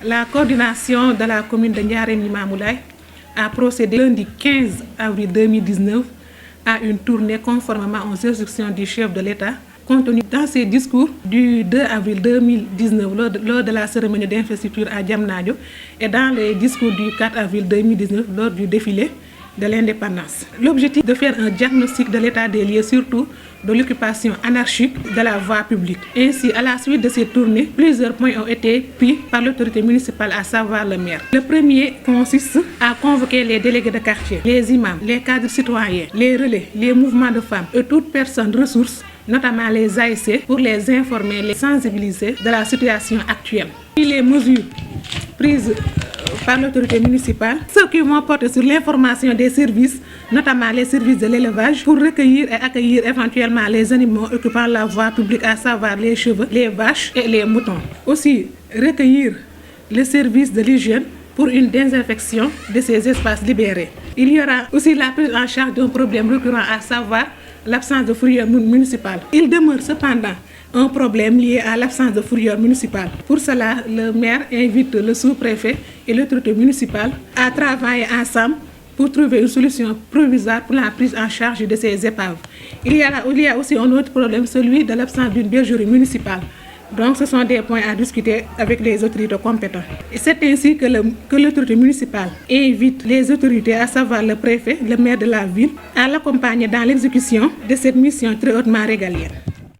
La coordination de la commune de Ndiarème Limamoulaye a procédé lundi 15 avril 2019 à une tournée conformément aux instructions du chef de l'État contenu dans ses discours du 2 avril 2019 lors de la cérémonie d'investiture à Diamniadio et dans les discours du 4 avril 2019 lors du défilé de l'indépendance. L'objectif de faire un diagnostic de l'état des lieux, surtout de l'occupation anarchique de la voie publique. Ainsi, à la suite de cette tournée, plusieurs points ont été pris par l'autorité municipale, à savoir le maire. Le premier consiste à convoquer les délégués de quartier, les imams, les cadres citoyens, les relais, les mouvements de femmes et toute personne ressource, notamment les ASC, pour les informer, les sensibiliser de la situation actuelle. Et les mesures prises par l'autorité municipale, ceux qui vont porter sur l'information des services, notamment les services de l'élevage, pour recueillir et accueillir éventuellement les animaux occupant la voie publique, à savoir les chevaux, les vaches et les moutons. Aussi, recueillir les services de l'hygiène pour une désinfection de ces espaces libérés. Il y aura aussi la prise en charge d'un problème récurrent, à savoir l'absence de fourrière municipale. Il demeure cependant un problème lié à l'absence de fourrière municipale. Pour cela, le maire invite le sous-préfet et l'autorité municipale à travailler ensemble pour trouver une solution provisoire pour la prise en charge de ces épaves. Il y a aussi un autre problème, celui de l'absence d'une bergerie municipale. Donc, ce sont des points à discuter avec les autorités compétentes. Et c'est ainsi que l'autorité municipale invite les autorités, à savoir le préfet, le maire de la ville, à l'accompagner dans l'exécution de cette mission très hautement régalienne.